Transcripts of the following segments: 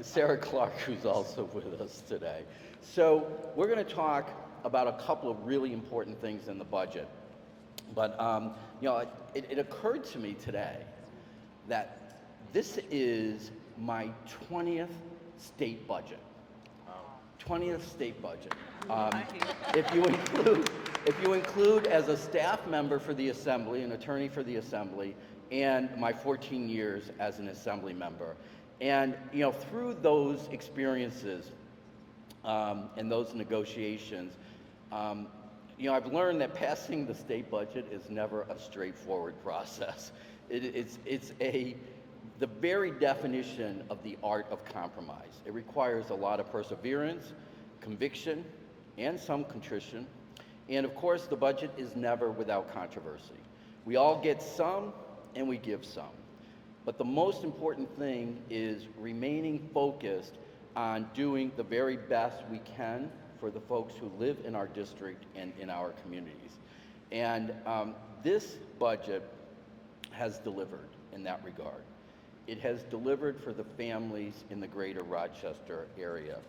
Sarah Clark, who's also with us today. So we're going to talk about a couple of really important things in the budget. But it occurred to me today that this is my 20th state budget. 20th state budget. Um, if you include, if you include as a staff member for the Assembly, an attorney for the Assembly, and my 14 years as an Assembly member. And through those experiences and those negotiations, I've learned that passing the state budget is never a straightforward process. It's the very definition of the art of compromise. It requires a lot of perseverance, conviction, and some contrition. And of course, the budget is never without controversy. We all get some, and we give some. But the most important thing is remaining focused on doing the very best we can for the folks who live in our district and in our communities. And this budget has delivered in that regard. It has delivered for the families in the greater Rochester area.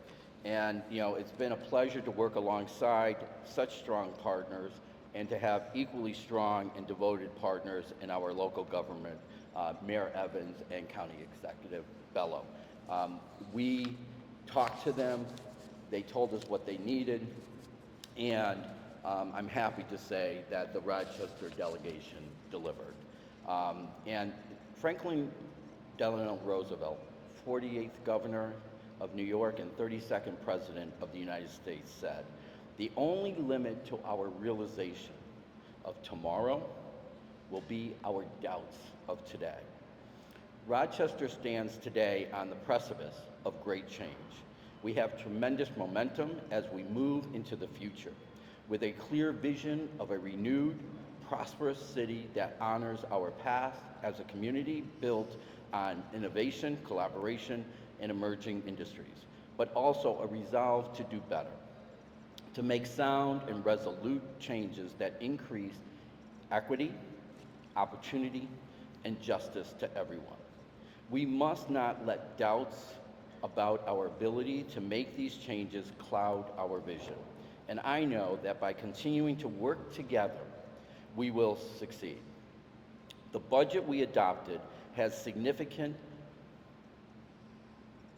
And it's been a pleasure to work alongside such strong partners and to have equally strong and devoted partners in our local government, Mayor Evans and County Executive Bello. We talked to them, they told us what they needed, and I'm happy to say that the Rochester delegation delivered. And Franklin Delano Roosevelt, 48th governor of New York and 32nd president of the United States, said, "The only limit to our realization of tomorrow will be our doubts of today." Rochester stands today on the precipice of great change. We have tremendous momentum as we move into the future, with a clear vision of a renewed, prosperous city that honors our past as a community built on innovation, collaboration, and emerging industries, but also a resolve to do better, to make sound and resolute changes that increase equity, opportunity, and justice to everyone. We must not let doubts about our ability to make these changes cloud our vision. And I know that by continuing to work together, we will succeed. The budget we adopted has significant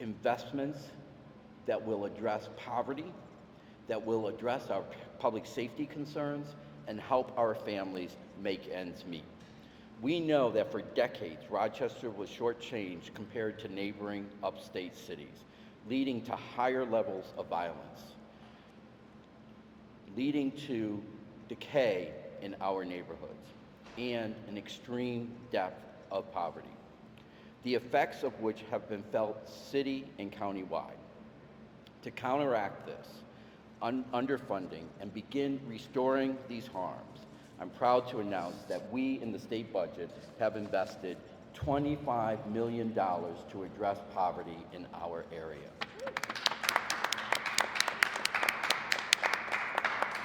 investments that will address poverty, that will address our public safety concerns, and help our families make ends meet. We know that for decades, Rochester was shortchanged compared to neighboring upstate cities, leading to higher levels of violence, leading to decay in our neighborhoods, and an extreme depth of poverty, the effects of which have been felt city and county-wide. To counteract this underfunding and begin restoring these harms, I'm proud to announce that we in the state budget have invested $25 million to address poverty in our area.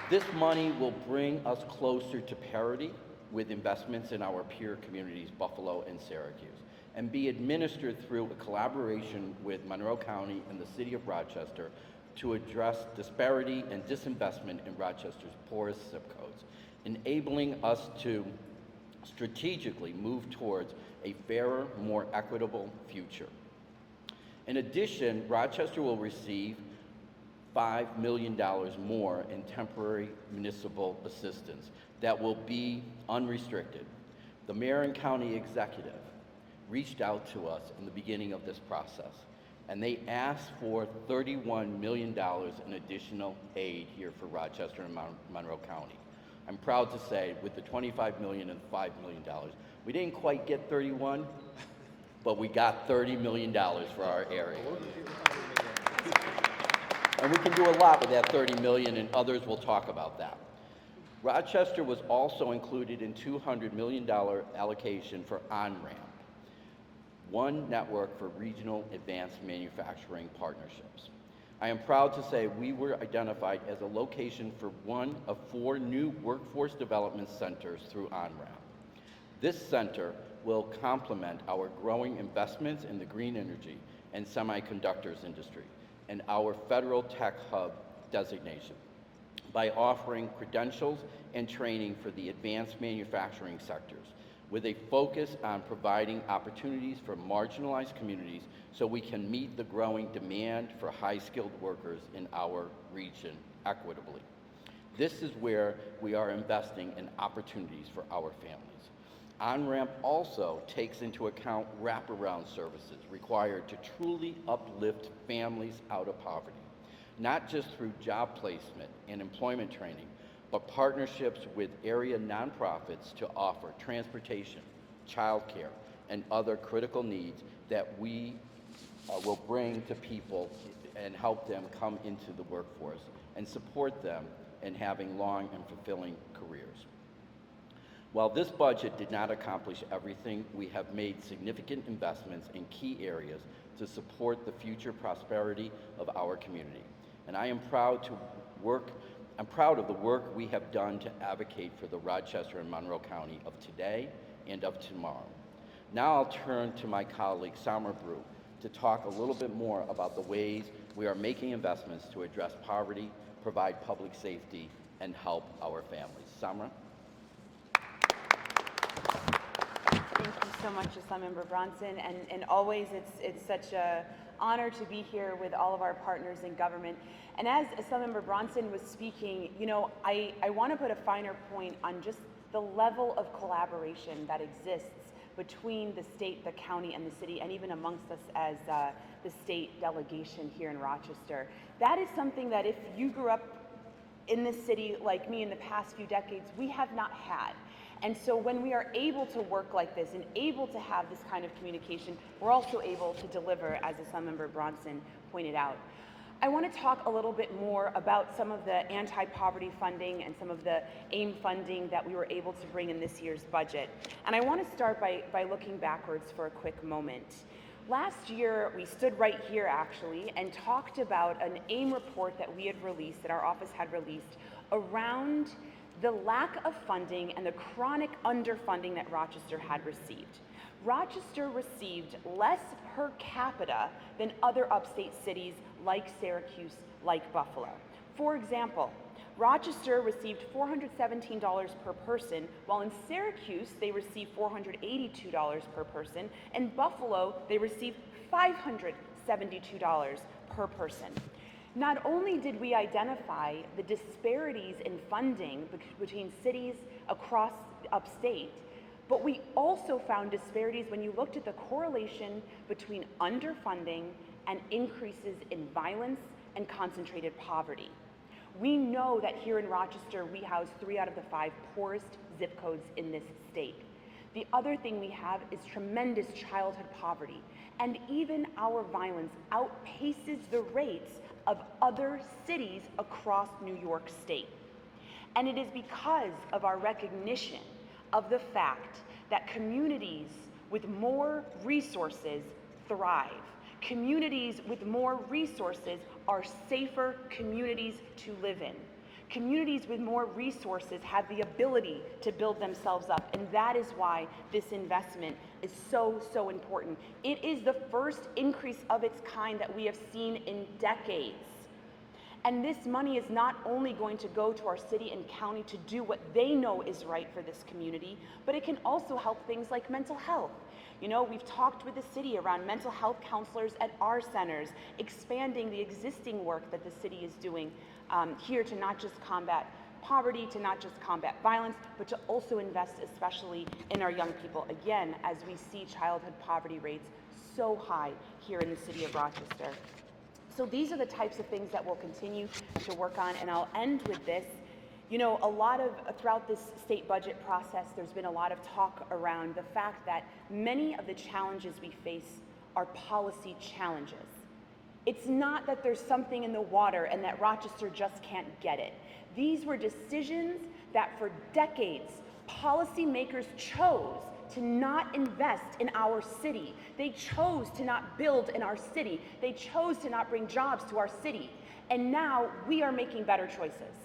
This money will bring us closer to parity with investments in our peer communities, Buffalo and Syracuse, and be administered through a collaboration with Monroe County and the City of Rochester to address disparity and disinvestment in Rochester's poorest zip codes, enabling us to strategically move towards a fairer, more equitable future. In addition, Rochester will receive $5 million more in temporary municipal assistance that will be unrestricted. The mayor and county executive reached out to us in the beginning of this process, and they asked for $31 million in additional aid here for Rochester and Monroe County. I'm proud to say, with the $25 million and $5 million, we didn't quite get 31, but we got $30 million for our area. And we can do a lot with that $30 million, and others will talk about that. Rochester was also included in $200 million allocation for OnRamp, one network for regional advanced manufacturing partnerships. I am proud to say we were identified as a location for one of 4 new workforce development centers through OnRamp. This center will complement our growing investments in the green energy and semiconductors industry, and our federal tech hub designation by offering credentials and training for the advanced manufacturing sectors, with a focus on providing opportunities for marginalized communities so we can meet the growing demand for high-skilled workers in our region equitably. This is where we are investing in opportunities for our families. On-ramp also takes into account wraparound services required to truly uplift families out of poverty, not just through job placement and employment training, but partnerships with area nonprofits to offer transportation, childcare, and other critical needs that we will bring to people and help them come into the workforce and support them in having long and fulfilling careers. While this budget did not accomplish everything, we have made significant investments in key areas to support the future prosperity of our community. And I am proud of the work we have done to advocate for the Rochester and Monroe County of today and of tomorrow. Now I'll turn to my colleague, Samra Brew, to talk a little bit more about the ways we are making investments to address poverty, provide public safety, and help our families. Samra? Thank you so much, Assemblymember Bronson, and always it's such an honor to be here with all of our partners in government. And as Assemblymember Bronson was speaking, you know, I want to put a finer point on just the level of collaboration that exists between the state, the county, and the city, and even amongst us as the state delegation here in Rochester. That is something that if you grew up in this city like me in the past few decades, we have not had. And so when we are able to work like this and able to have this kind of communication, we're also able to deliver, as Assemblymember Bronson pointed out. I want to talk a little bit more about some of the anti-poverty funding and some of the AIM funding that we were able to bring in this year's budget. And I want to start by looking backwards for a quick moment. Last year, we stood right here actually and talked about an AIM report that we had released, that our office had released, around the lack of funding and the chronic underfunding that Rochester had received. Rochester received less per capita than other upstate cities like Syracuse, like Buffalo. For example, Rochester received $417 per person, while in Syracuse they received $482 per person, and Buffalo they received $572 per person. Not only did we identify the disparities in funding between cities across upstate, but we also found disparities when you looked at the correlation between underfunding and increases in violence and concentrated poverty. We know that here in Rochester, we house 3 out of the 5 poorest zip codes in this state. The other thing we have is tremendous childhood poverty, and even our violence outpaces the rates of other cities across New York State. And it is because of our recognition of the fact that communities with more resources thrive. Communities with more resources are safer communities to live in. Communities with more resources have the ability to build themselves up, and that is why this investment is so, so important. It is the first increase of its kind that we have seen in decades. And this money is not only going to go to our city and county to do what they know is right for this community, but it can also help things like mental health. You know, we've talked with the city around mental health counselors at our centers, expanding the existing work that the city is doing here to not just combat poverty, to not just combat violence, but to also invest especially in our young people, again, as we see childhood poverty rates so high here in the city of Rochester. So these are the types of things that we'll continue to work on, and I'll end with this. You know, throughout this state budget process, there's been a lot of talk around the fact that many of the challenges we face are policy challenges. It's not that there's something in the water and that Rochester just can't get it. These were decisions that for decades, policymakers chose to not invest in our city. They chose to not build in our city. They chose to not bring jobs to our city. And now we are making better choices.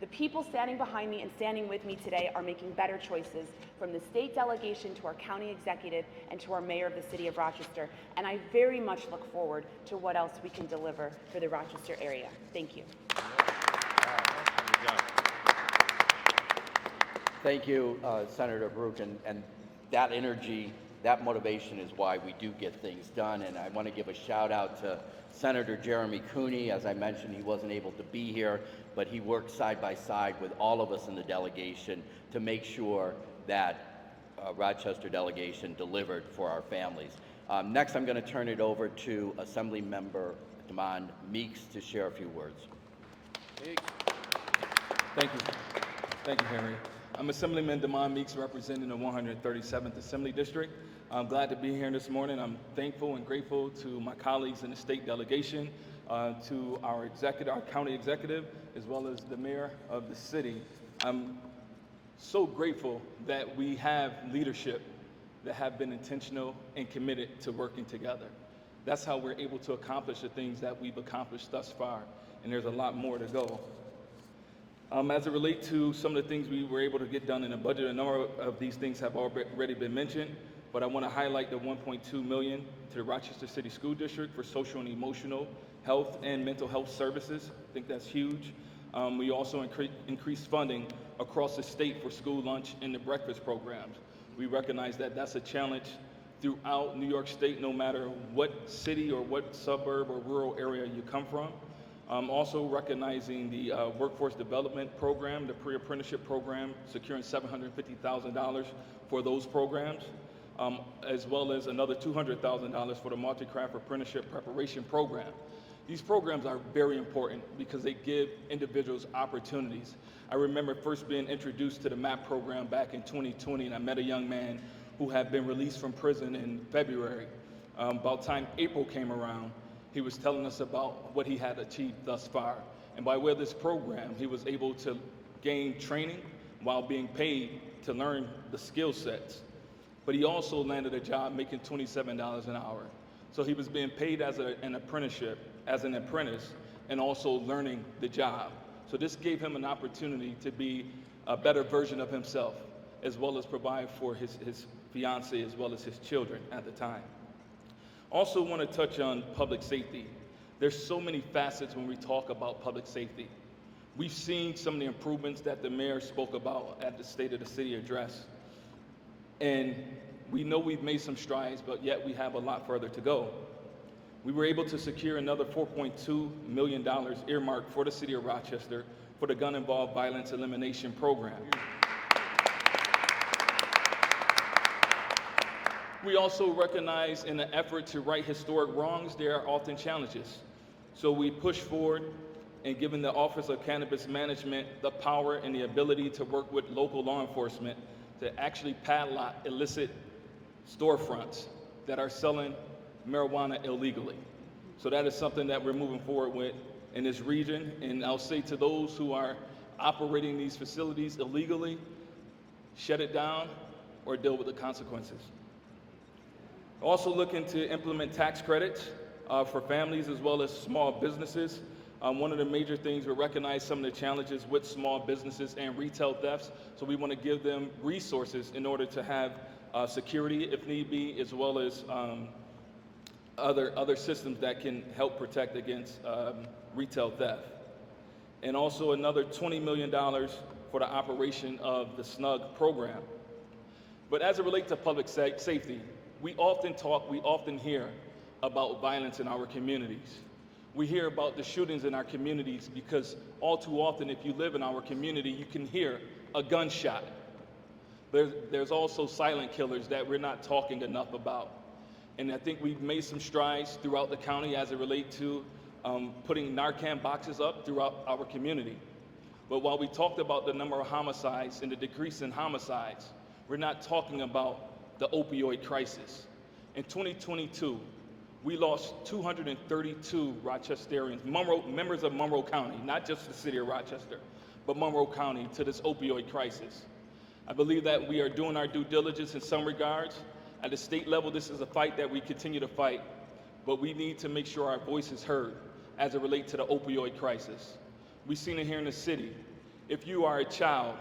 The people standing behind me and standing with me today are making better choices, from the state delegation to our county executive and to our mayor of the city of Rochester. And I very much look forward to what else we can deliver for the Rochester area. Thank you. Thank you, Senator Baruch, and that energy, that motivation is why we do get things done. And I want to give a shout out to Senator Jeremy Cooney. As I mentioned, he wasn't able to be here, but he worked side by side with all of us in the delegation to make sure that Rochester delegation delivered for our families. Next, I'm going to turn it over to Assembly Member Damon Meeks to share a few words. Thank you. Thank you, Henry. I'm Assemblyman Damon Meeks, representing the 137th Assembly District. I'm glad to be here this morning. I'm thankful and grateful to my colleagues in the state delegation, to our executive, our county executive, as well as the mayor of the city. I'm so grateful that we have leadership that have been intentional and committed to working together. That's how we're able to accomplish the things that we've accomplished thus far, and there's a lot more to go. As it relates to some of the things we were able to get done in the budget, a number of these things have already been mentioned, but I want to highlight the $1.2 million to the Rochester City School District for social and emotional health and mental health services. I think that's huge. We also increased funding across the state for school lunch and the breakfast programs. We recognize that that's a challenge throughout New York State, no matter what city or what suburb or rural area you come from. Also recognizing the workforce development program, the pre-apprenticeship program, securing $750,000 for those programs, as well as another $200,000 for the multi-craft apprenticeship preparation program. These programs are very important because they give individuals opportunities. I remember first being introduced to the MAP program back in 2020, and I met a young man who had been released from prison in February. About time April came around, he was telling us about what he had achieved thus far. And by way of this program, he was able to gain training while being paid to learn the skill sets. But he also landed a job making $27 an hour. So he was being paid as an apprenticeship, as an apprentice, and also learning the job. So this gave him an opportunity to be a better version of himself, as well as provide for his fiance as well as his children at the time. Also want to touch on public safety. There's so many facets when we talk about public safety. We've seen some of the improvements that the mayor spoke about at the State of the City address. And we know we've made some strides, but yet we have a lot further to go. We were able to secure another $4.2 million earmarked for the City of Rochester for the gun-involved violence elimination program. We also recognize in the effort to right historic wrongs, there are often challenges. So we push forward and given the Office of Cannabis Management the power and the ability to work with local law enforcement to actually padlock illicit storefronts that are selling marijuana illegally. So that is something that we're moving forward with in this region. And I'll say to those who are operating these facilities illegally, shut it down or deal with the consequences. Also looking to implement tax credits for families as well as small businesses. One of the major things, we recognize some of the challenges with small businesses and retail thefts, so we want to give them resources in order to have security if need be, as well as other systems that can help protect against retail theft. And also another $20 million for the operation of the SNUG program. But as it relates to public safety, we often hear about violence in our communities. We hear about the shootings in our communities because all too often, if you live in our community, you can hear a gunshot. There's also silent killers that we're not talking enough about. And I think we've made some strides throughout the county as it relates to putting Narcan boxes up throughout our community. But while we talked about the number of homicides and the decrease in homicides, we're not talking about the opioid crisis. In 2022, we lost 232 Rochesterians, members of Monroe County, not just the city of Rochester, but Monroe County, to this opioid crisis. I believe that we are doing our due diligence in some regards. At the state level, this is a fight that we continue to fight, but we need to make sure our voice is heard as it relates to the opioid crisis. We've seen it here in the city. if you are a child,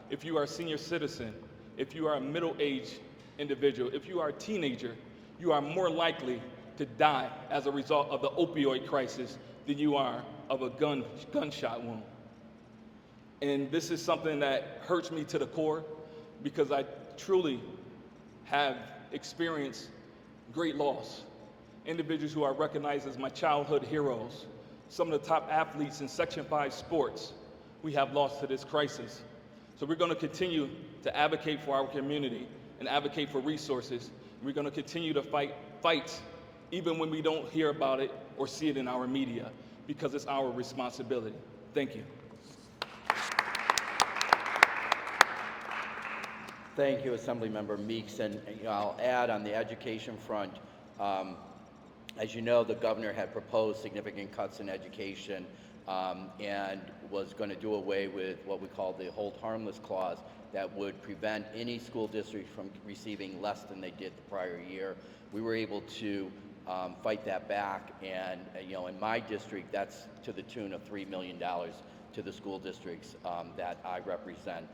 if you are a senior citizen, if you are a middle-aged individual, if you are a teenager, you are more likely to die as a result of the opioid crisis than you are of a gunshot wound. And this is something that hurts me to the core because I truly have experienced great loss. Individuals who are recognized as my childhood heroes, some of the top athletes in Section 5 sports, we have lost to this crisis. So we're going to continue to advocate for our community and advocate for resources. We're going to continue to fight fights even when we don't hear about it or see it in our media, because it's our responsibility. Thank you. Thank you, Assemblymember Meeks. And I'll add on the education front, as you know, the governor had proposed significant cuts in education and was going to do away with what we call the hold harmless clause that would prevent any school district from receiving less than they did the prior year. We were able to fight that back, and in my district, that's to the tune of $3 million to the school districts that I represent,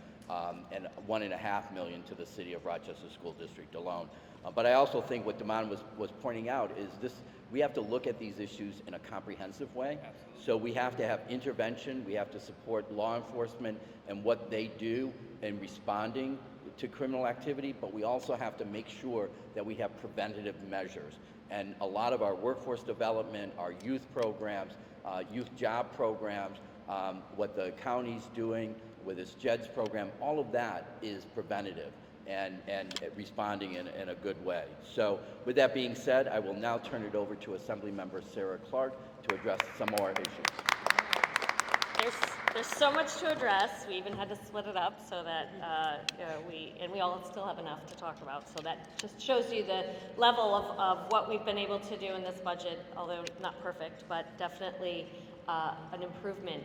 and $1.5 million to the City of Rochester School District alone. But I also think what Damon was pointing out is this: we have to look at these issues in a comprehensive way. Absolutely. So we have to have intervention, we have to support law enforcement and what they do in responding to criminal activity, but we also have to make sure that we have preventative measures. And a lot of our workforce development, our youth programs, youth job programs, what the county's doing with its JEDS program, all of that is preventative and responding in a good way. So with that being said, I will now turn it over to Assemblymember Sarah Clark to address some more issues. There's so much to address. We even had to split it up so that we all still have enough to talk about. So that just shows you the level of what we've been able to do in this budget, although not perfect, but definitely an improvement.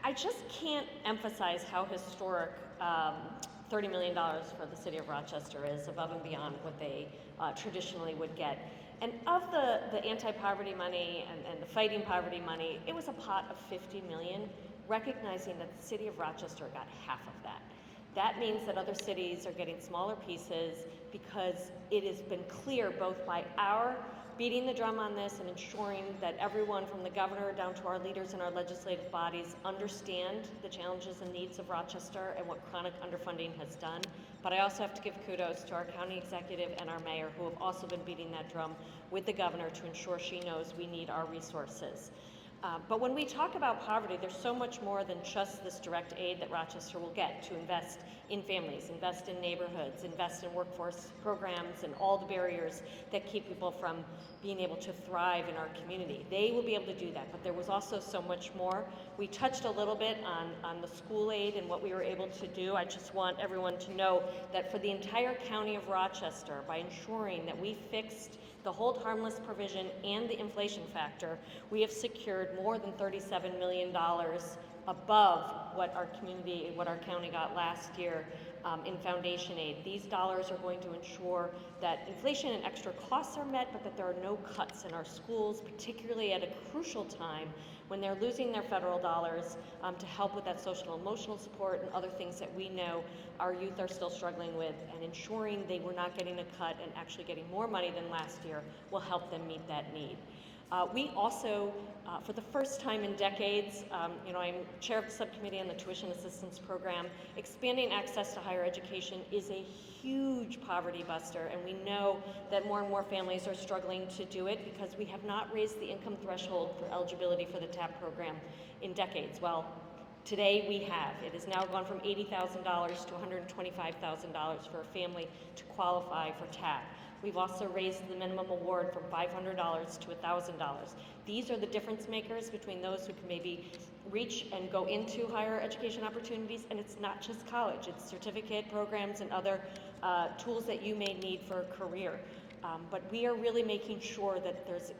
I just can't emphasize how historic $30 million for the City of Rochester is, above and beyond what they traditionally would get. And of the anti-poverty money and the fighting poverty money, it was a pot of $50 million, recognizing that the City of Rochester got half of that. That means that other cities are getting smaller pieces because it has been clear, both by our beating the drum on this and ensuring that everyone from the governor down to our leaders in our legislative bodies understand the challenges and needs of Rochester and what chronic underfunding has done. But I also have to give kudos to our county executive and our mayor, who have also been beating that drum with the governor to ensure she knows we need our resources. But when we talk about poverty, there's so much more than just this direct aid that Rochester will get to invest in families, invest in neighborhoods, invest in workforce programs and all the barriers that keep people from being able to thrive in our community. They will be able to do that, but there was also so much more. We touched a little bit on the school aid and what we were able to do. I just want everyone to know that for the entire county of Rochester, by ensuring that we fixed the hold harmless provision and the inflation factor, we have secured more than $37 million above what our community, what our county got last year in foundation aid. These dollars are going to ensure that inflation and extra costs are met, but that there are no cuts in our schools, particularly at a crucial time when they're losing their federal dollars to help with that social and emotional support and other things that we know our youth are still struggling with, and ensuring they were not getting a cut and actually getting more money than last year will help them meet that need. We also, for the first time in decades, I'm chair of the subcommittee on the tuition assistance program. Expanding access to higher education is a huge poverty buster, and we know that more and more families are struggling to do it because we have not raised the income threshold for eligibility for the TAP program in decades. Well, today we have. It has now gone from $80,000 to $125,000 for a family to qualify for TAP. We've also raised the minimum award from $500 to $1,000. These are the difference makers between those who can maybe reach and go into higher education opportunities, and it's not just college, it's certificate programs and other tools that you may need for a career. But we are really making sure that there's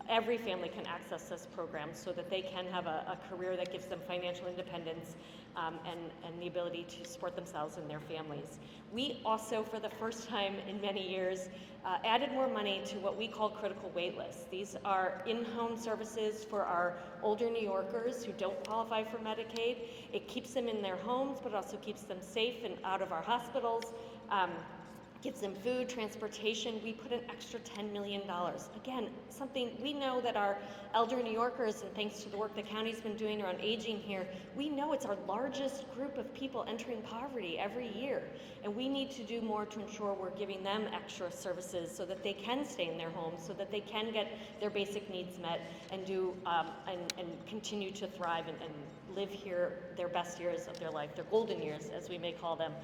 every family can access this program so that they can have a career that gives them financial independence and the ability to support themselves and their families. We also, for the first time in many years, added more money to what we call critical wait lists. These are in-home services for our older New Yorkers who don't qualify for Medicaid. It keeps them in their homes, but also keeps them safe and out of our hospitals. Gives them food, transportation. We put an extra $10 million. Again, something we know that our elder New Yorkers, and thanks to the work the county's been doing around aging here, we know it's our largest group of people entering poverty every year. And we need to do more to ensure we're giving them extra services so that they can stay in their homes, so that they can get their basic needs met and do and continue to thrive and live here their best years of their life, their golden years, as we may call them.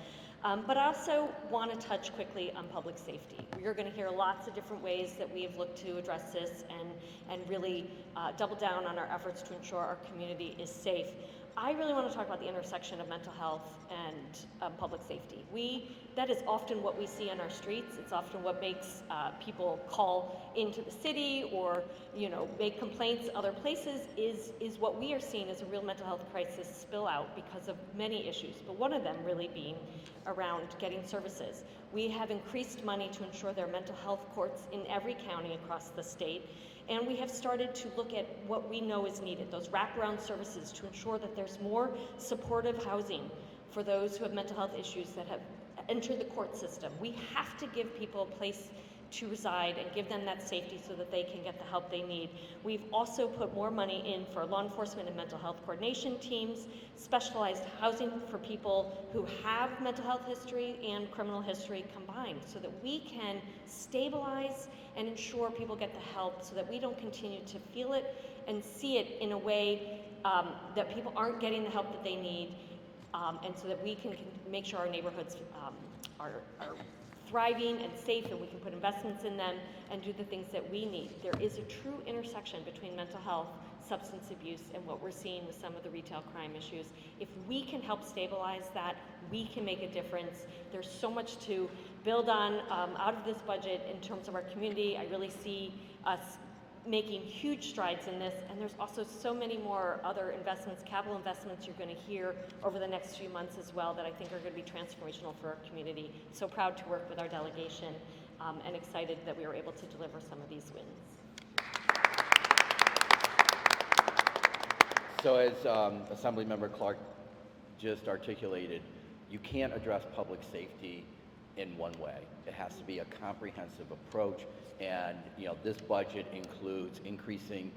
But I also want to touch quickly on public safety. You're going to hear lots of different ways that we have looked to address this and really double down on our efforts to ensure our community is safe. I really want to talk about the intersection of mental health and public safety. That is often what we see on our streets. It's often what makes people call into the city or, make complaints other places is what we are seeing as a real mental health crisis spill out because of many issues, but one of them really being around getting services. We have increased money to ensure there are mental health courts in every county across the state. And we have started to look at what we know is needed, those wraparound services to ensure that there's more supportive housing for those who have mental health issues that have entered the court system. We have to give people a place to reside and give them that safety so that they can get the help they need. We've also put more money in for law enforcement and mental health coordination teams, specialized housing for people who have mental health history and criminal history combined so that we can stabilize and ensure people get the help so that we don't continue to feel it and see it in a way that people aren't getting the help that they need and so that we can make sure our neighborhoods are thriving and safe and we can put investments in them and do the things that we need. There is a true intersection between mental health, substance abuse, and what we're seeing with some of the retail crime issues. If we can help stabilize that, we can make a difference. There's so much to build on out of this budget in terms of our community. I really see us making huge strides in this, and there's also so many more other investments, capital investments you're going to hear over the next few months as well that I think are going to be transformational for our community. So proud to work with our delegation and excited that we were able to deliver some of these wins. So as Assemblymember Clark just articulated, you can't address public safety in one way. It has to be a comprehensive approach, and this budget includes increasing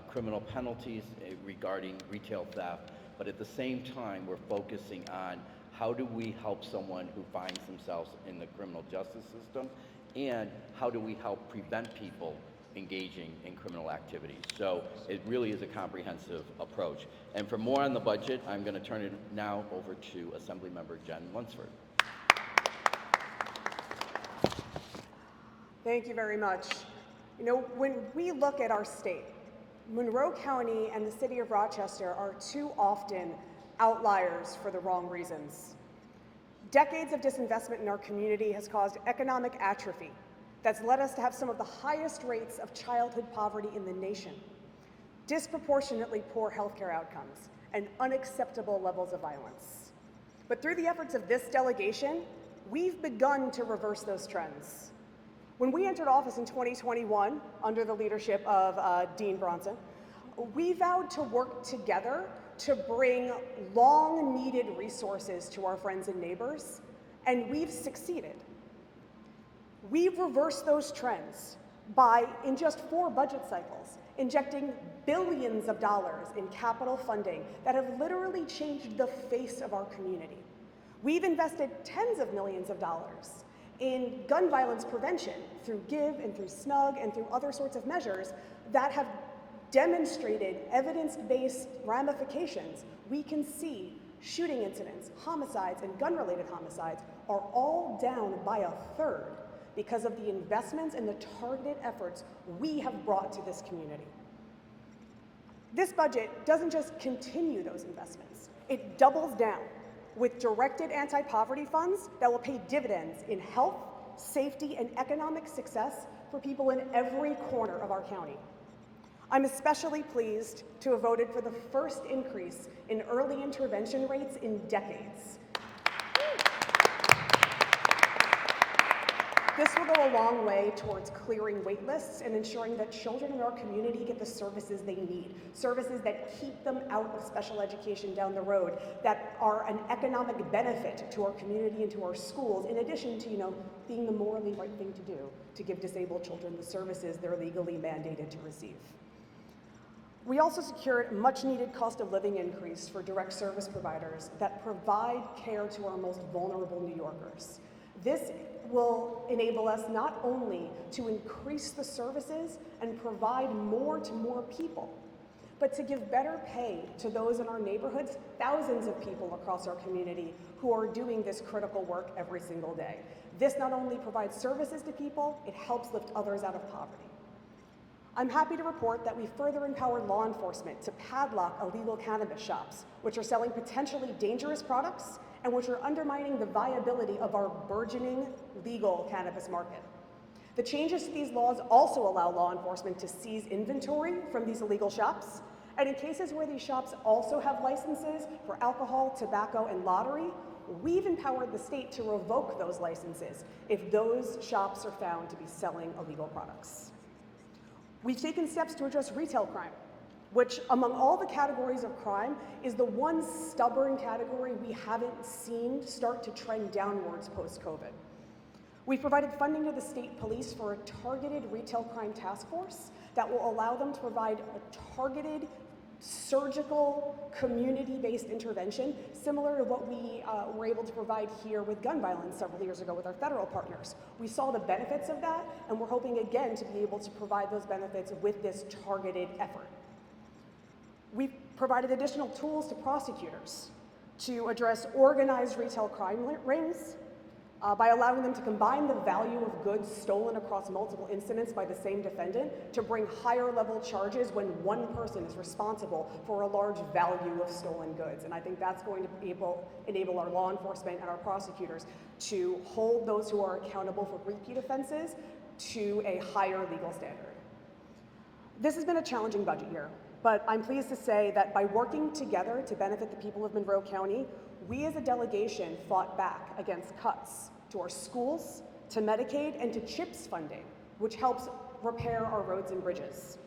criminal penalties regarding retail theft, but at the same time we're focusing on how do we help someone who finds themselves in the criminal justice system, and how do we help prevent people engaging in criminal activities. So it really is a comprehensive approach. And for more on the budget, I'm going to turn it now over to Assemblymember Jen Lunsford. Thank you very much. When we look at our state, Monroe County and the city of Rochester are too often outliers for the wrong reasons. Decades of disinvestment in our community has caused economic atrophy that's led us to have some of the highest rates of childhood poverty in the nation, disproportionately poor healthcare outcomes, and unacceptable levels of violence. But through the efforts of this delegation, we've begun to reverse those trends. When we entered office in 2021, under the leadership of Dean Bronson, we vowed to work together to bring long-needed resources to our friends and neighbors, and we've succeeded. We've reversed those trends by, in just 4 budget cycles, injecting billions of dollars in capital funding that have literally changed the face of our community. We've invested tens of millions of dollars in gun violence prevention through GIVE and through SNUG and through other sorts of measures that have demonstrated evidence-based ramifications. We can see shooting incidents, homicides, and gun-related homicides are all down by 1/3 because of the investments and the targeted efforts we have brought to this community. This budget doesn't just continue those investments, it doubles down with directed anti-poverty funds that will pay dividends in health, safety, and economic success for people in every corner of our county. I'm especially pleased to have voted for the first increase in early intervention rates in decades. This will go a long way towards clearing wait lists and ensuring that children in our community get the services they need, services that keep them out of special education down the road, that are an economic benefit to our community and to our schools, in addition to, being the morally right thing to do, to give disabled children the services they're legally mandated to receive. We also secured a much-needed cost of living increase for direct service providers that provide care to our most vulnerable New Yorkers. This will enable us not only to increase the services and provide more to more people, but to give better pay to those in our neighborhoods, thousands of people across our community who are doing this critical work every single day. This not only provides services to people, it helps lift others out of poverty. I'm happy to report that we further empowered law enforcement to padlock illegal cannabis shops, which are selling potentially dangerous products and which are undermining the viability of our burgeoning legal cannabis market. The changes to these laws also allow law enforcement to seize inventory from these illegal shops, and in cases where these shops also have licenses for alcohol, tobacco, and lottery, we've empowered the state to revoke those licenses if those shops are found to be selling illegal products. We've taken steps to address retail crime, which among all the categories of crime is the one stubborn category we haven't seen start to trend downwards post-COVID. We've provided funding to the state police for a targeted retail crime task force that will allow them to provide a targeted, surgical, community-based intervention, similar to what we were able to provide here with gun violence several years ago with our federal partners. We saw the benefits of that, and we're hoping again to be able to provide those benefits with this targeted effort. We've provided additional tools to prosecutors to address organized retail crime rings by allowing them to combine the value of goods stolen across multiple incidents by the same defendant to bring higher level charges when one person is responsible for a large value of stolen goods. And I think that's going to enable our law enforcement and our prosecutors to hold those who are accountable for repeat offenses to a higher legal standard. This has been a challenging budget year, but I'm pleased to say that by working together to benefit the people of Monroe County, we as a delegation fought back against cuts to our schools, to Medicaid, and to CHIPS funding, which helps repair our roads and bridges.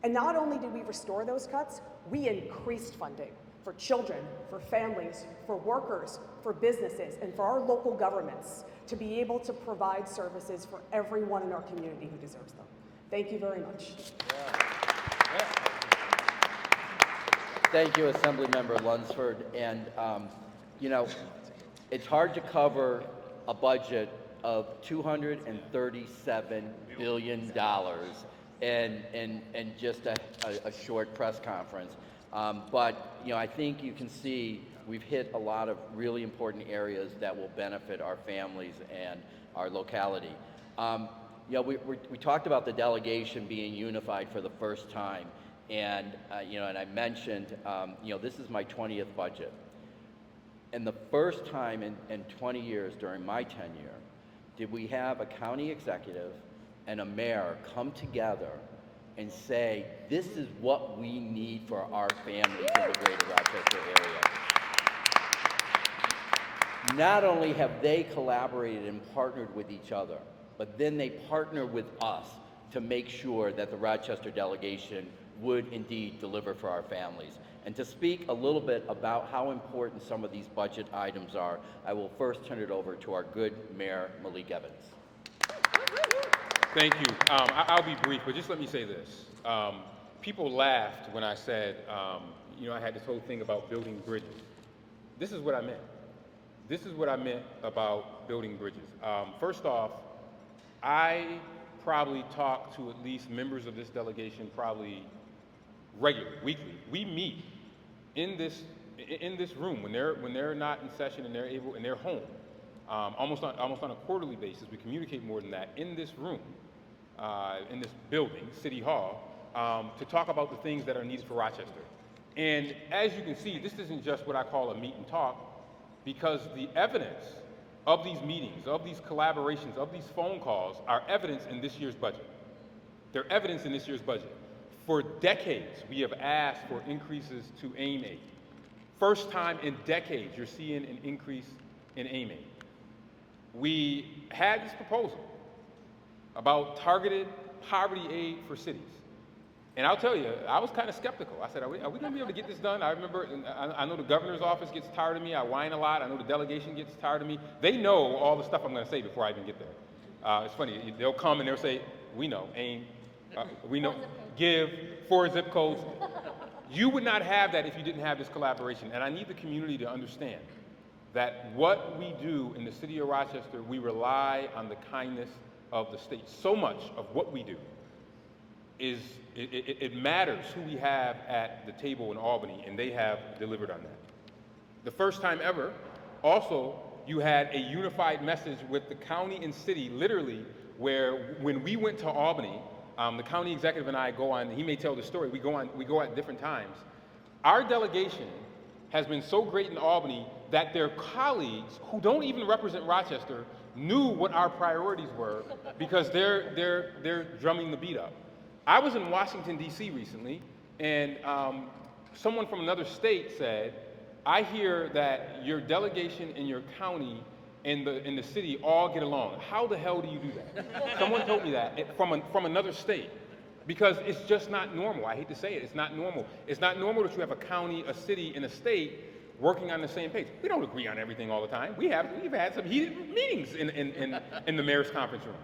And not only did we restore those cuts, we increased funding for children, for families, for workers, for businesses, and for our local governments to be able to provide services for everyone in our community who deserves them. Thank you very much. Thank you, Assemblymember Lunsford. And, it's hard to cover a budget of $237 billion in just a short press conference. But I think you can see we've hit a lot of really important areas that will benefit our families and our locality. We talked about the delegation being unified for the first time. And, and I mentioned, this is my 20th budget. And the first time in 20 years during my tenure, did we have a county executive and a mayor come together and say, this is what we need for our families in the greater Rochester area. Not only have they collaborated and partnered with each other, but then they partner with us to make sure that the Rochester delegation would indeed deliver for our families. And to speak a little bit about how important some of these budget items are, I will first turn it over to our good Mayor Malik Evans. Thank you. I'll be brief, but just let me say this. People laughed when I said, I had this whole thing about building bridges. This is what I meant. This is what I meant about building bridges. First off, I probably talk to at least members of this delegation probably regularly, weekly. We meet in this room when they're not in session and they're home, almost on a quarterly basis. We communicate more than that in this room, in this building, City Hall, to talk about the things that are needed for Rochester. And as you can see, this isn't just what I call a meet and talk, because the evidence of these meetings, of these collaborations, of these phone calls are evidence in this year's budget. They're evidence in this year's budget. For decades, we have asked for increases to AIM aid. First time in decades, you're seeing an increase in AIM aid. We had this proposal about targeted poverty aid for cities. And I'll tell you, I was kind of skeptical. I said, are we going to be able to get this done? I remember, and I know the governor's office gets tired of me. I whine a lot. I know the delegation gets tired of me. They know all the stuff I'm going to say before I even get there. It's funny. They'll come and they'll say, we know, AIM, we know, give, 4 zip codes. You would not have that if you didn't have this collaboration. And I need the community to understand that what we do in the city of Rochester, we rely on the kindness of the state. So much of what we do is, it matters who we have at the table in Albany, and they have delivered on that. The first time ever, also, you had a unified message with the county and city, literally, where when we went to Albany, the county executive and I go on, he may tell the story, we go at different times. Our delegation has been so great in Albany that their colleagues, who don't even represent Rochester, knew what our priorities were because they're drumming the beat up. I was in Washington, D.C. recently, and someone from another state said, I hear that your delegation and your county and the city all get along. How the hell do you do that? Someone told me that from another state, because it's just not normal. I hate to say it, it's not normal. It's not normal that you have a county, a city, and a state working on the same page. We don't agree on everything all the time. We've had some heated meetings in the mayor's conference room.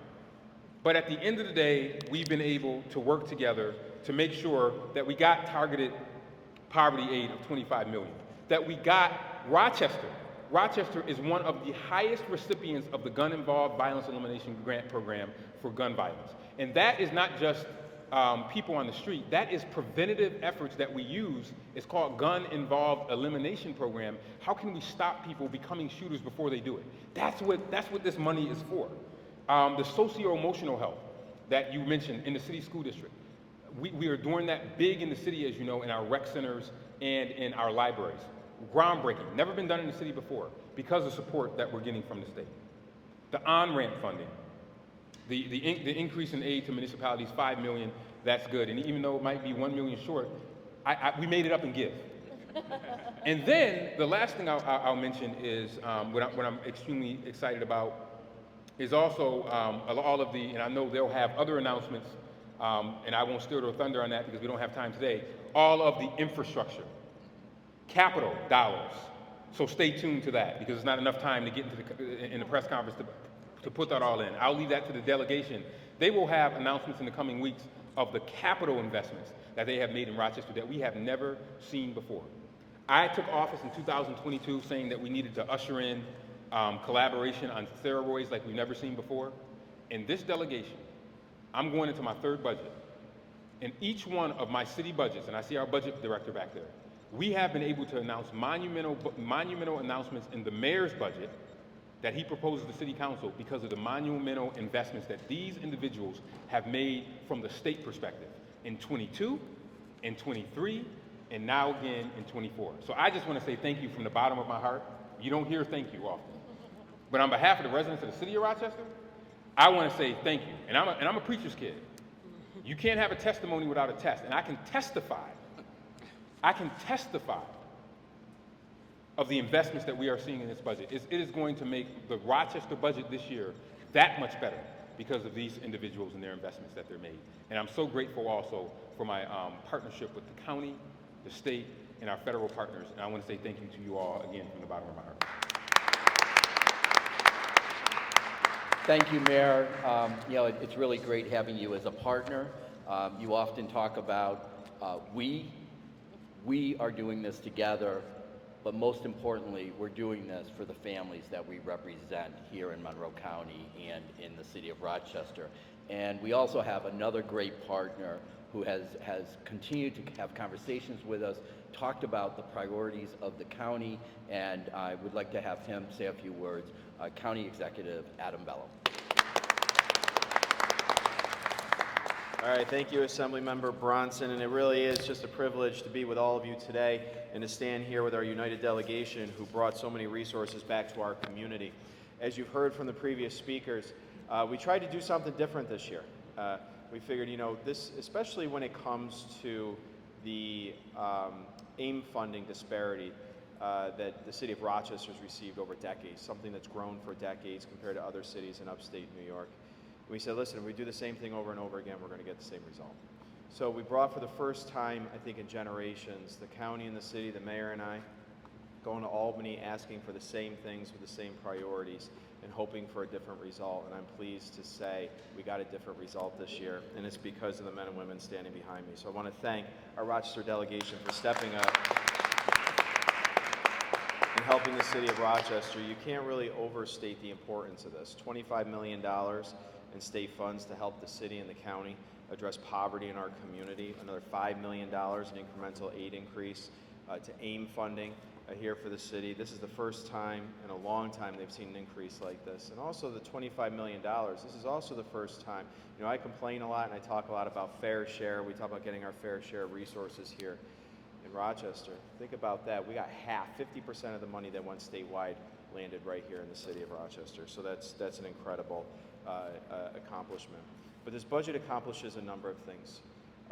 But at the end of the day, we've been able to work together to make sure that we got targeted poverty aid of $25 million, that we got Rochester. Rochester is one of the highest recipients of the Gun-Involved Violence Elimination Grant Program for gun violence. And that is not just people on the street, that is preventative efforts that we use. It's called Gun-Involved Elimination Program. How can we stop people becoming shooters before they do it? That's what this money is for. The socio-emotional health that you mentioned in the city school district. We are doing that big in the city, as you know, in our rec centers and in our libraries. Groundbreaking, never been done in the city before because of support that we're getting from the state. The on-ramp funding, the increase in aid to municipalities, $5 million, that's good. And even though it might be $1 million short, we made it up and give. And then the last thing I'll mention is what I'm extremely excited about is also all of the, and I know they'll have other announcements, and I won't steal their thunder on that because we don't have time today, all of the infrastructure, capital dollars. So stay tuned to that because it's not enough time to get in the press conference to put that all in. I'll leave that to the delegation. They will have announcements in the coming weeks of the capital investments that they have made in Rochester that we have never seen before. I took office in 2022 saying that we needed to usher in collaboration on steroids like we've never seen before. In this delegation, I'm going into my 3rd budget. In each one of my city budgets, and I see our budget director back there, we have been able to announce monumental announcements in the mayor's budget that he proposes to city council because of the monumental investments that these individuals have made from the state perspective in 22, in 23, and now again in 24. So I just want to say thank you from the bottom of my heart. You don't hear thank you often. But on behalf of the residents of the city of Rochester, I want to say thank you. And I'm a preacher's kid. You can't have a testimony without a test. And I can testify of the investments that we are seeing in this budget. It is going to make the Rochester budget this year that much better because of these individuals and their investments that they're made. And I'm so grateful also for my partnership with the county, the state, and our federal partners. And I want to say thank you to you all again from the bottom of my heart. Thank you, Mayor. It's really great having you as a partner. You often talk about we are doing this together, but most importantly, we're doing this for the families that we represent here in Monroe County and in the city of Rochester. And we also have another great partner who has continued to have conversations with us, talked about the priorities of the county, and I would like to have him say a few words. County Executive Adam Bello. All right, thank you, Assemblymember Bronson, and it really is just a privilege to be with all of you today and to stand here with our United Delegation who brought so many resources back to our community. As you've heard from the previous speakers, we tried to do something different this year. we figured, this, especially when it comes to the AIM funding disparity that the city of Rochester has received over decades, something that's grown for decades compared to other cities in upstate New York. We said, listen, if we do the same thing over and over again, we're going to get the same result. So we brought for the first time, I think in generations, the county and the city, the mayor and I, going to Albany, asking for the same things with the same priorities and hoping for a different result. And I'm pleased to say we got a different result this year, and it's because of the men and women standing behind me. So I want to thank our Rochester delegation for stepping up and helping the city of Rochester. You can't really overstate the importance of this. $25 million in state funds to help the city and the county address poverty in our community, another $5 million in incremental aid increase to AIM funding here for the city. This is the first time in a long time they've seen an increase like this. And also the $25 million, this is also the first time. I complain a lot and I talk a lot about fair share. We talk about getting our fair share of resources here in Rochester. Think about that. We got half, 50% of the money that went statewide landed right here in the city of Rochester. So that's an incredible accomplishment. But this budget accomplishes a number of things.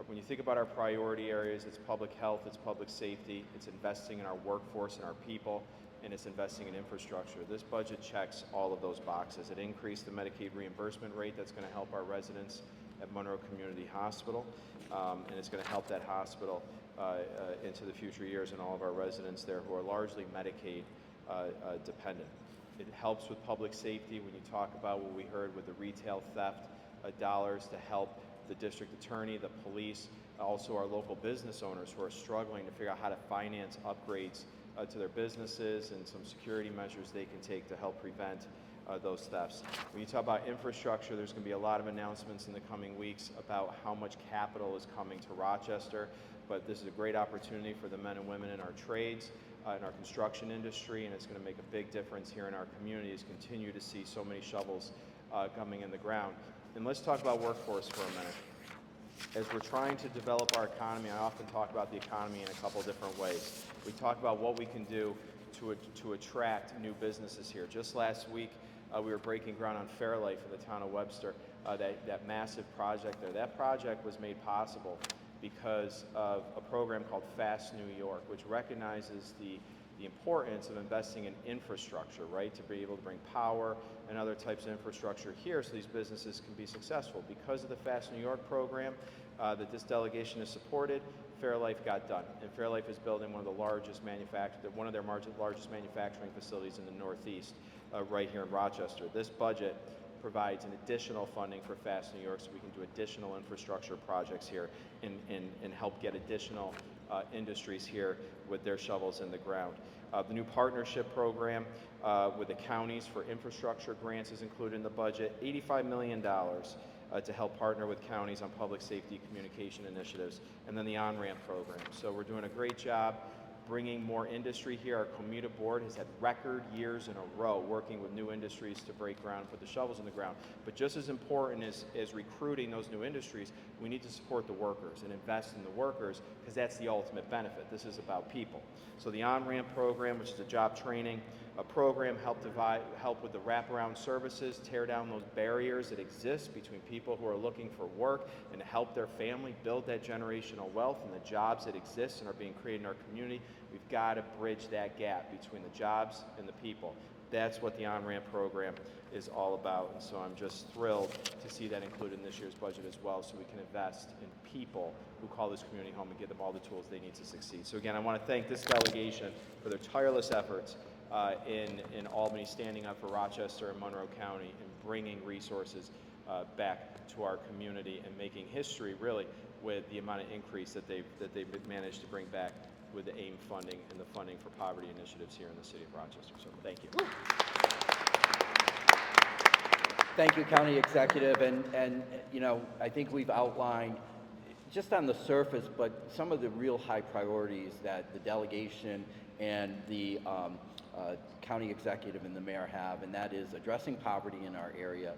When you think about our priority areas, it's public health, it's public safety, it's investing in our workforce and our people, and it's investing in infrastructure. This budget checks all of those boxes. It increased the Medicaid reimbursement rate. That's going to help our residents at Monroe Community Hospital, and it's going to help that hospital into the future years and all of our residents there who are largely Medicaid dependent. It helps with public safety when you talk about what we heard with the retail theft, dollars to help the district attorney, the police, also our local business owners who are struggling to figure out how to finance upgrades to their businesses and some security measures they can take to help prevent those thefts. When you talk about infrastructure, there's going to be a lot of announcements in the coming weeks about how much capital is coming to Rochester, but this is a great opportunity for the men and women in our trades, in our construction industry, and it's going to make a big difference here in our communities, continue to see so many shovels coming in the ground. And let's talk about workforce for a minute. As we're trying to develop our economy, I often talk about the economy in a couple different ways. We talk about what we can do to attract new businesses here. Just last week, we were breaking ground on Fairlife in the town of Webster, that massive project there. That project was made possible because of a program called Fast New York, which recognizes the importance of investing in infrastructure, right, to be able to bring power and other types of infrastructure here so these businesses can be successful. Because of the Fast New York program that this delegation has supported, Fairlife got done. And Fairlife is building one of their largest manufacturing facilities in the Northeast, right here in Rochester. This budget provides an additional funding for Fast New York so we can do additional infrastructure projects here and help get additional industries here with their shovels in the ground. The new partnership program with the counties for infrastructure grants is included in the budget, $85 million to help partner with counties on public safety communication initiatives, and then the on-ramp program. So we're doing a great job bringing more industry here. Our Commuta board has had record years in a row working with new industries to break ground, put the shovels in the ground. But just as important as recruiting those new industries, we need to support the workers and invest in the workers because that's the ultimate benefit. This is about people. So the on-ramp program, which is a job training program, help with the wraparound services, tear down those barriers that exist between people who are looking for work and to help their family build that generational wealth and the jobs that exist and are being created in our community. We've got to bridge that gap between the jobs and the people. That's what the on-ramp program is all about. And so I'm just thrilled to see that included in this year's budget as well, so we can invest in people who call this community home and give them all the tools they need to succeed. So again, I want to thank this delegation for their tireless efforts in Albany, standing up for Rochester and Monroe County and bringing resources back to our community and making history really with the amount of increase that they've managed to bring back with the AIM funding and the funding for poverty initiatives here in the city of Rochester. So thank you. Thank you, County Executive, and I think we've outlined just on the surface, but some of the real high priorities that the delegation and the County Executive and the Mayor have, and that is addressing poverty in our area,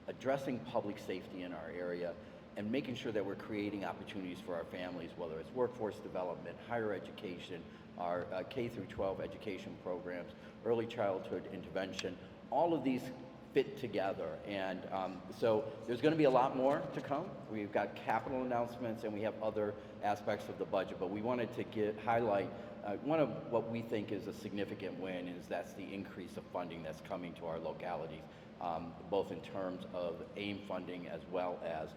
addressing public safety in our area, and making sure that we're creating opportunities for our families, whether it's workforce development, higher education, our K through 12 education programs, early childhood intervention. All of these fit together. And so there's going to be a lot more to come. We've got capital announcements and we have other aspects of the budget, but we wanted to highlight one of what we think is a significant win is that's the increase of funding that's coming to our localities, both in terms of AIM funding as well as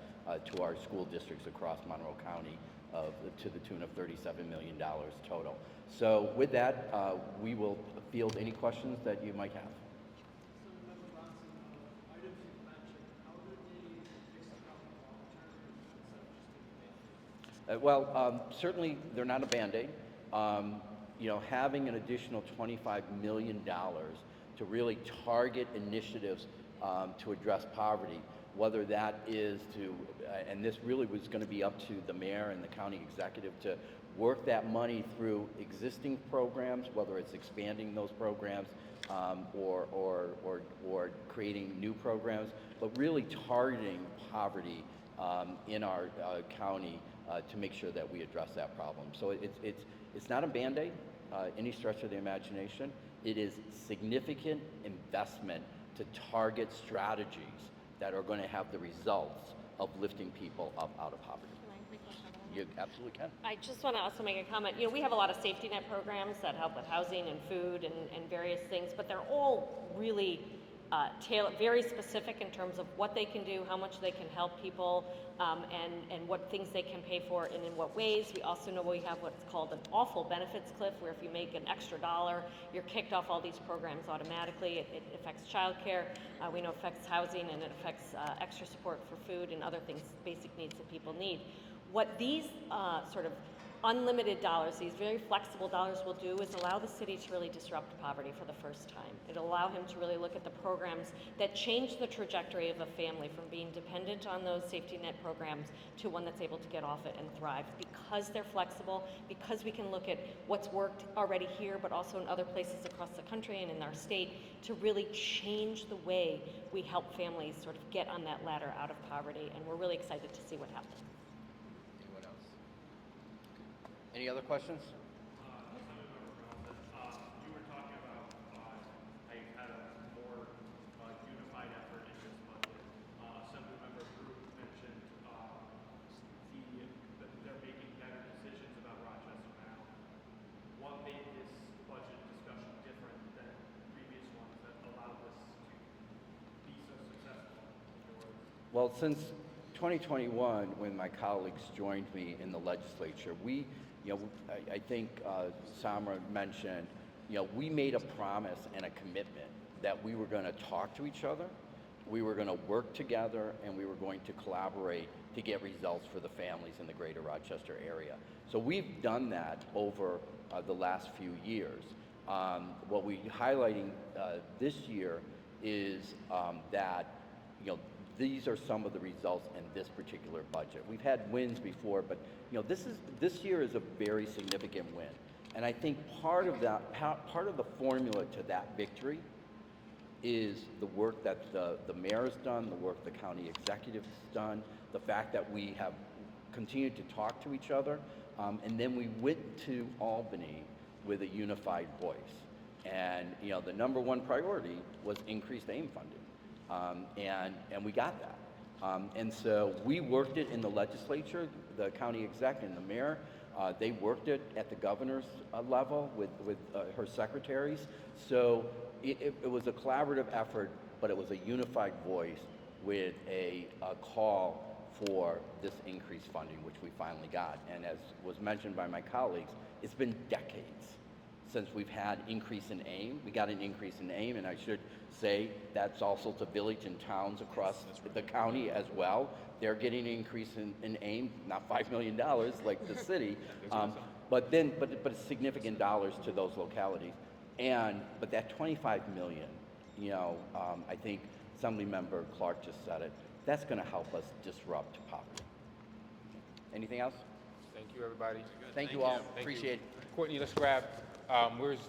to our school districts across Monroe County to the tune of $37 million total. So with that, we will field any questions that you might have. Certainly they're not a Band-Aid. Having an additional $25 million to really target initiatives to address poverty, whether that is to, and this really was going to be up to the mayor and the county executive to work that money through existing programs, whether it's expanding those programs or creating new programs, but really targeting poverty in our county to make sure that we address that problem. So it's not a Band-Aid, any stretch of the imagination. It is significant investment to target strategies that are going to have the results of lifting people up out of poverty. Can I make one comment on that? You absolutely can. I just want to also make a comment. We have a lot of safety net programs that help with housing and food and various things, but they're all really very specific in terms of what they can do, how much they can help people, and what things they can pay for and in what ways. We also know we have what's called an awful benefits cliff, where if you make an extra dollar, you're kicked off all these programs automatically. It affects childcare, we know it affects housing, and it affects extra support for food and other things, basic needs that people need. What these sort of unlimited dollars, these very flexible dollars will do is allow the city to really disrupt poverty for the first time. It'll allow him to really look at the programs that change the trajectory of a family from being dependent on those safety net programs to one that's able to get off it and thrive. Because they're flexible, because we can look at what's worked already here, but also in other places across the country and in our state to really change the way we help families sort of get on that ladder out of poverty. And we're really excited to see what happens. Anyone else? Any other questions? You were talking about how you had a more unified effort in this budget. Assemblymember Group mentioned that they're making better decisions about Rochester now. What made this budget discussion different than previous ones that allowed this to be so successful? Well, since 2021, when my colleagues joined me in the legislature, I think Samra mentioned, we made a promise and a commitment that we were going to talk to each other, we were going to work together, and we were going to collaborate to get results for the families in the greater Rochester area. So we've done that over the last few years. What we're highlighting this year is that, these are some of the results in this particular budget. We've had wins before, but this year is a very significant win. And I think part of the formula to that victory is the work that the mayor has done, the work the county executive has done, the fact that we have continued to talk to each other, and then we went to Albany with a unified voice. And the number one priority was increased AIM funding. And we got that. And so we worked it in the legislature, the county exec and the mayor. They worked it at the governor's level with her secretaries. So it was a collaborative effort, but it was a unified voice with a call for this increased funding, which we finally got. And as was mentioned by my colleagues, it's been decades since we've had increase in AIM. We got an increase in AIM, and I should say that's also to village and towns across the county as well. They're getting an increase in AIM, not $5 million like the city, but significant dollars to those localities. But that 25 million, I think Assemblymember Clark just said it, that's going to help us disrupt poverty. Anything else? Thank you, everybody. Thank you all. Thank Appreciate it. Courtney, let's grab, where's